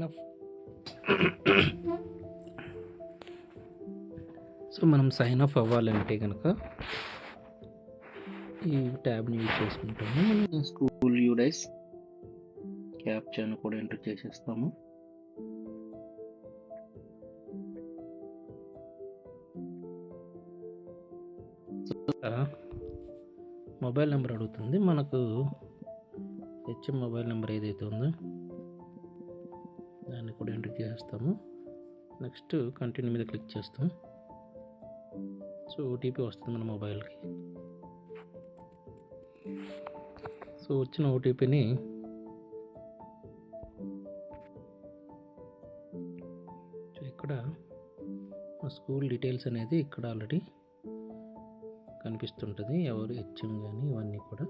Sign up. So మనం sign up అవ్వాలంటే కనుక ఈ ట్యాబ్ని యూజ్ చేసుకుంటాము. స్కూల్ యూడైస్ క్యాప్చాను కూడా ఎంటర్ చేసేస్తాము. మొబైల్ నెంబర్ అడుగుతుంది. మనకు హెచ్ఎం మొబైల్ నెంబర్ ఏదైతే ఉందో దాన్ని కూడా ఎంటర్ చేస్తాము. నెక్స్ట్ కంటిన్యూ మీద క్లిక్ చేస్తాం. సో ఓటీపీ వస్తుంది మన మొబైల్కి. సో వచ్చిన ఓటీపీని ఇక్కడ స్కూల్ డీటెయిల్స్ అనేది ఇక్కడ ఆల్రెడీ కనిపిస్తుంటుంది. ఎవరు హెచ్ఎం కానీ ఇవన్నీ కూడా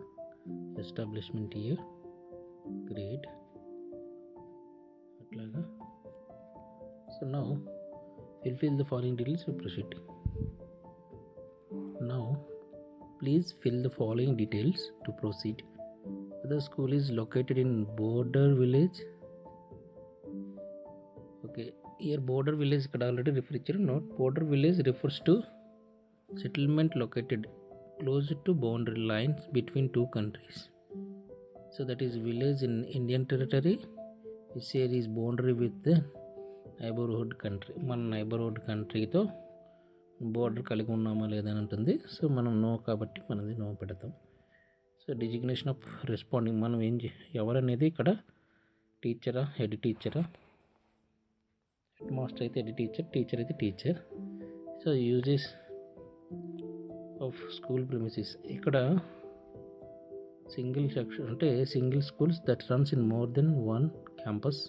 ఎస్టాబ్లిష్మెంట్ ఇయర్, గ్రేడ్ అట్లాగా. So now fill the following details to proceed. Now please fill the following details to proceed. The school is located in border village. Okay, here border village ఇక్కడ already refer ఇచ్చారు. Note border village refers to settlement located close to boundary lines between two countries. So that is village in Indian territory. This area is boundary with the neighbourhood country. మన neighbourhood కంట్రీతో border కలిగి ఉన్నామా లేదని ఉంటుంది. So మనం no కాబట్టి మనది no పెడతాం. So designation of responding మనం ఎవరనేది ఇక్కడ టీచరా, హెడ్ టీచరా, హెడ్ మాస్టర్ అయితే హెడ్ టీచర్, టీచర్ అయితే teacher. So uses of school premises ఇక్కడ సింగిల్ సెక్షన్ అంటే single schools that runs in more than one campus.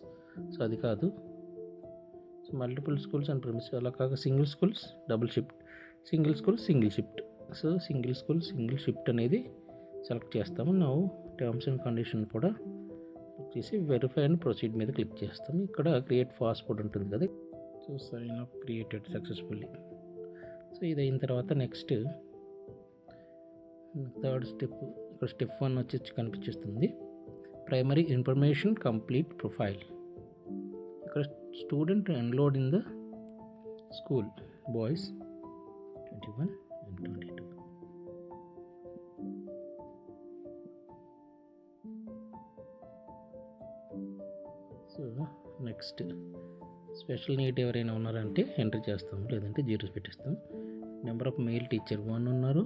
So అది కాదు. So multiple schools and premises అలా కాక single schools double shift, single school single shift. So single school single shift అనేది select చేస్తాము. Now terms and condition కూడా చేసి verify and proceed మీద click చేస్తాము. ఇక్కడ క్రియేట్ పాస్వర్డ్ ఉంటుంది కదా. So sign up created successfully. So ఇది అయిన తర్వాత నెక్స్ట్ థర్డ్ స్టెప్, ఇక్కడ స్టెప్ 1 వచ్చి కనిపిస్తుంది. Primary information complete profile. ఇక్కడ student enrolled in the school boys 21 and 22. So next special need ఎవరైనా ఉన్నారంటే ఎంటర్ చేస్తాము, లేదంటే జీరోస్ పెట్టిస్తాం. నెంబర్ ఆఫ్ మెయిల్ టీచర్ 1 ఉన్నారు.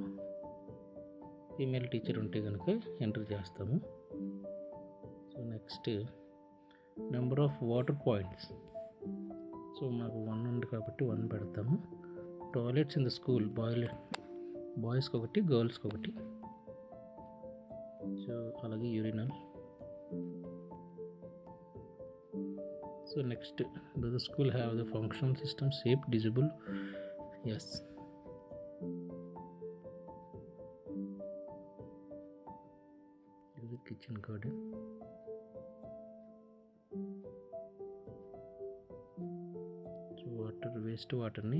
ఫీమేల్ టీచర్ ఉంటే కనుక ఎంటర్ చేస్తాము. So next number of water points. So మాకు 1 ఉంది కాబట్టి 1 పెడతాము. టాయిలెట్స్ ఇన్ ద స్కూల్ బాయ్స్కి 1, గర్ల్స్కి 1. సో అలాగే urinal. So next do the school have the functional system safe డిజిబుల్? ఎస్. ఇది కిచెన్ గార్డెన్. వేస్ట్ వాటర్ని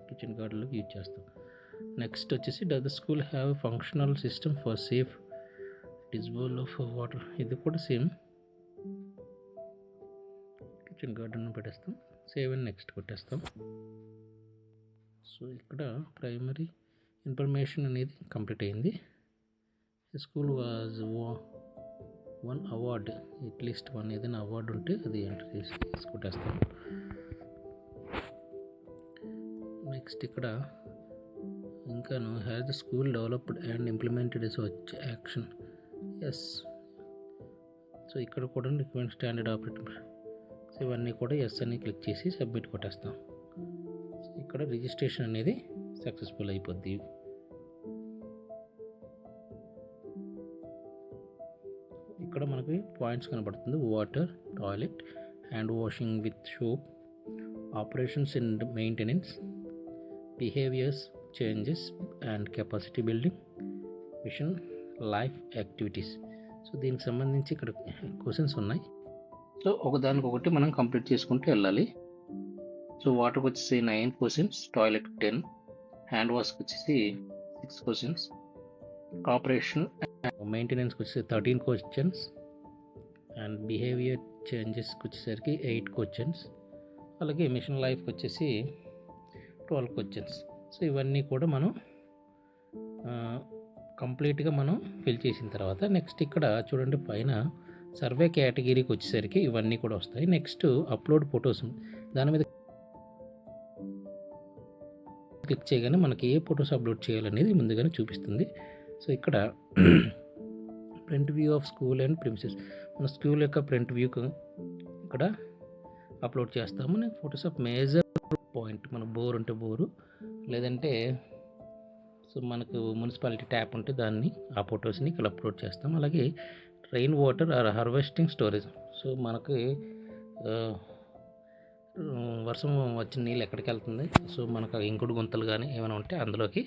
కిచెన్ గార్డెన్లోకి యూజ్ చేస్తాం. నెక్స్ట్ వచ్చేసి does the school have functional system for safe disposal of water. ఇది కూడా సేమ్ కిచెన్ గార్డెన్ పెట్టేస్తాం. Save and next కొట్టేస్తాం. సో ఇక్కడ ప్రైమరీ ఇన్ఫర్మేషన్ అనేది కంప్లీట్ అయింది. స్కూల్ వాజ్ 1 అవార్డ్, అట్లీస్ట్ 1 ఏదైనా అవార్డు ఉంటే అది ఎంటర్ చేసి కొట్టేస్తాం. నెక్స్ట్ ఇక్కడ ఇంకాను has the school developed and implemented such action. Yes. So ఇక్కడ కూడా రికమెండ్ స్టాండర్డ్ ఆపరేటింగ్. సో ఇవన్నీ కూడా ఎస్ అని క్లిక్ చేసి సబ్మిట్ కొట్టేస్తాం. సో ఇక్కడ రిజిస్ట్రేషన్ అనేది సక్సెస్ఫుల్ అయిపోద్ది. ఇక్కడ మనకి పాయింట్స్ కనబడుతుంది. Water, toilet, hand washing with soap, operations and maintenance, behaviours changes and capacity building, mission life activities. So దీనికి సంబంధించి ఇక్కడ క్వశ్చన్స్ ఉన్నాయి. సో ఒకదానికొకటి మనం కంప్లీట్ చేసుకుంటూ వెళ్ళాలి. సో వాటర్కి వచ్చేసి 9 క్వశ్చన్స్, టాయిలెట్ 10, హ్యాండ్ వాష్కి వచ్చేసి 6 క్వశ్చన్స్, ఆపరేషన్ మెయింటెనెన్స్కి వచ్చేసి 13 క్వశ్చన్స్, అండ్ బిహేవియర్ చేంజెస్కి వచ్చేసరికి 8 క్వశ్చన్స్, అలాగే మిషన్ లైఫ్కి వచ్చేసి 12 క్వశ్చన్స్. సో ఇవన్నీ కూడా మనం కంప్లీట్గా మనం ఫిల్ చేసిన తర్వాత నెక్స్ట్ ఇక్కడ చూడండి పైన సర్వే కేటగిరీకి వచ్చేసరికి ఇవన్నీ కూడా వస్తాయి. నెక్స్ట్ అప్లోడ్ ఫొటోస్, దాని మీద క్లిక్ చేయగానే మనకి ఏ ఫొటోస్ అప్లోడ్ చేయాలనేది ముందుగానే చూపిస్తుంది. సో ఇక్కడ front view of school and premises, మన స్కూల్ యొక్క ఫ్రంట్ వ్యూ ఇక్కడ అప్లోడ్ చేస్తాము. Next photos of major point, మన బోర్ ఉంటే బోరు, లేదంటే సో మనకు మున్సిపాలిటీ ట్యాప్ ఉంటే దాన్ని ఆ ఫొటోస్ని ఇక్కడ అప్లోడ్ చేస్తాం. అలాగే rain water or harvesting storage, so మనకి వర్షం వచ్చిన నీళ్ళు ఎక్కడికి వెళ్తుంది, సో మనకు ఇంకుడు గుంతలు కానీ ఏమైనా ఉంటే అందులోకి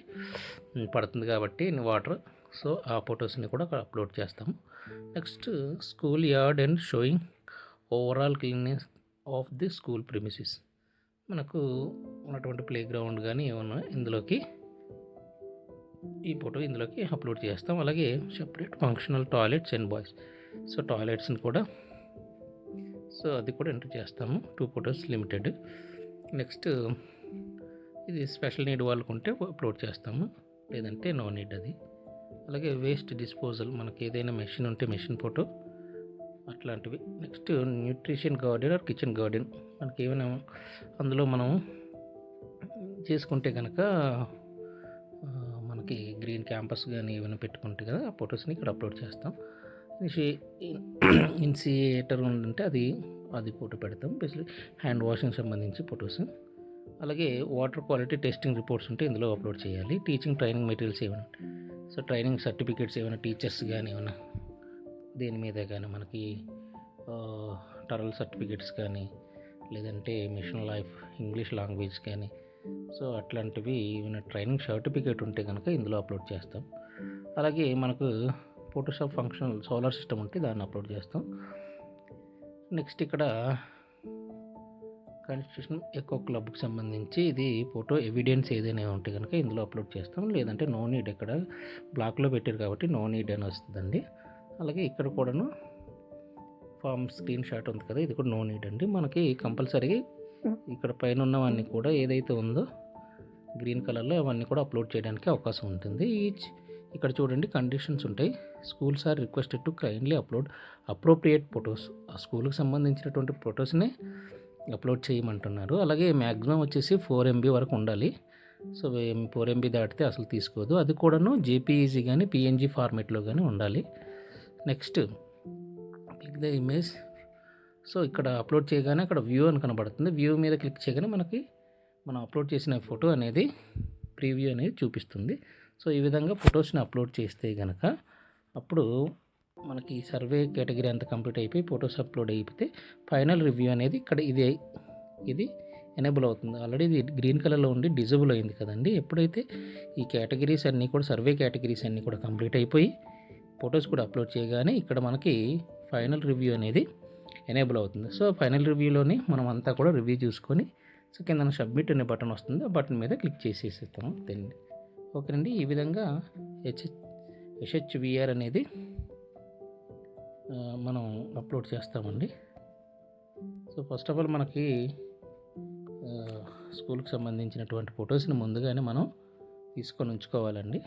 పడుతుంది కాబట్టి వాటర్, సో ఆ ఫొటోస్ని కూడా అప్లోడ్ చేస్తాము. Next school yard and sowing overall cleanness of the school premises, మనకు ఉన్నటువంటి ప్లే గ్రౌండ్ కానీ ఏమన్నా ఇందులోకి ఈ ఫోటో ఇందులోకి అప్లోడ్ చేస్తాం. అలాగే separate functional toilets and boys, so టాయిలెట్స్ని కూడా సో అది కూడా ఎంటర్ చేస్తాము. 2 ఫొటోస్ లిమిటెడ్. నెక్స్ట్ ఇది స్పెషల్ నీడ్ వాళ్ళకు ఉంటే అప్లోడ్ చేస్తాము, లేదంటే నో నీడ్ అది. అలాగే వేస్ట్ డిస్పోజల్, మనకి ఏదైనా మెషిన్ ఉంటే మెషిన్ ఫోటో అట్లాంటివి. Next nutrition garden or kitchen garden, మనకి ఏమైనా అందులో మనం చేసుకుంటే కనుక మనకి గ్రీన్ క్యాంపస్ కానీ ఏమైనా పెట్టుకుంటే కదా ఆ ఫొటోస్ని ఇక్కడ అప్లోడ్ చేస్తాం. ఇన్సియేటర్ ఉంటే అది ఫోటో పెడతాం. బేసిక్లీ హ్యాండ్ వాషింగ్ సంబంధించి ఫొటోస్. అలాగే వాటర్ క్వాలిటీ టెస్టింగ్ రిపోర్ట్స్ ఉంటే ఇందులో అప్లోడ్ చేయాలి. టీచింగ్ ట్రైనింగ్ మెటీరియల్స్ ఏమైనా, సో ట్రైనింగ్ సర్టిఫికేట్స్ ఏమైనా టీచర్స్ కానీ ఏమైనా దేని మీద కానీ మనకి టరల్ సర్టిఫికేట్స్ కానీ, లేదంటే మిషన్ లైఫ్ ఇంగ్లీష్ లాంగ్వేజ్ కానీ, సో అట్లాంటివి ఏమైనా ట్రైనింగ్ సర్టిఫికేట్ ఉంటే కనుక ఇందులో అప్లోడ్ చేస్తాం. అలాగే మనకు ఫోటోషాప్ ఫంక్షనల్ సోలార్ సిస్టమ్ ఉంటే దాన్ని అప్లోడ్ చేస్తాం. నెక్స్ట్ ఇక్కడ కాన్స్టిట్యూషన్ ఎకో క్లబ్కి సంబంధించి ఇది ఫోటో ఎవిడెన్స్ ఏదైనా ఉంటే కనుక ఇందులో అప్లోడ్ చేస్తాం, లేదంటే నో నీడ్, ఇక్కడ బ్లాక్లో పెట్టారు కాబట్టి నో నీడ్ అని వస్తుందండి. అలాగే ఇక్కడ కూడాను ఫామ్ స్క్రీన్ షాట్ ఉంది కదా, ఇది కూడా నో నీడ్ అండి. మనకి కంపల్సరీ ఇక్కడ పైన ఉన్నవన్నీ కూడా ఏదైతే ఉందో గ్రీన్ కలర్లో అవన్నీ కూడా అప్లోడ్ చేయడానికి అవకాశం ఉంటుంది. ఇక్కడ చూడండి కండిషన్స్ ఉంటాయి. Schools are requested to kindly upload appropriate photos, ఆ స్కూల్కి సంబంధించినటువంటి ఫొటోస్ని అప్లోడ్ చేయమంటున్నారు. అలాగే మ్యాక్సిమం వచ్చేసి 4 MB వరకు ఉండాలి. సో 4 MB దాటితే అసలు తీసుకోదు. అది కూడాను జేపీఈజీ కానీ PNG ఫార్మేట్లో కానీ ఉండాలి. Next click the image, so ఇక్కడ అప్లోడ్ చేయగానే అక్కడ వ్యూ అని కనబడుతుంది. వ్యూ మీద క్లిక్ చేయగానే మనకి మనం అప్లోడ్ చేసిన ఫోటో అనేది ప్రీవ్యూ అనేది చూపిస్తుంది. సో ఈ విధంగా ఫొటోస్ని అప్లోడ్ చేస్తే కనుక అప్పుడు మనకి సర్వే కేటగిరీ అంతా కంప్లీట్ అయిపోయి ఫొటోస్ అప్లోడ్ అయిపోతే ఫైనల్ రివ్యూ అనేది ఇక్కడ ఇది ఎనేబుల్ అవుతుంది. ఆల్రెడీ ఇది గ్రీన్ కలర్లో ఉండి డిజేబుల్ అయింది కదండి. ఎప్పుడైతే ఈ కేటగిరీస్ అన్నీ కూడా సర్వే కేటగిరీస్ అన్నీ కూడా కంప్లీట్ అయిపోయి ఫొటోస్ కూడా అప్లోడ్ చేయగానే ఇక్కడ మనకి ఫైనల్ రివ్యూ అనేది ఎనేబుల్ అవుతుంది. సో ఫైనల్ రివ్యూలోని మనం అంతా కూడా రివ్యూ చూసుకొని సో కింద సబ్మిట్ అనే బటన్ వస్తుంది, ఆ బటన్ మీద క్లిక్ చేసేస్తాము దీన్ని. ఓకేనండి, ఈ విధంగా HHVR అనేది మనం అప్లోడ్ చేస్తామండి. సో ఫస్ట్ ఆఫ్ ఆల్ మనకి స్కూల్కి సంబంధించినటువంటి ఫొటోస్ని ముందుగానే మనం తీసుకొని ఉంచుకోవాలండి.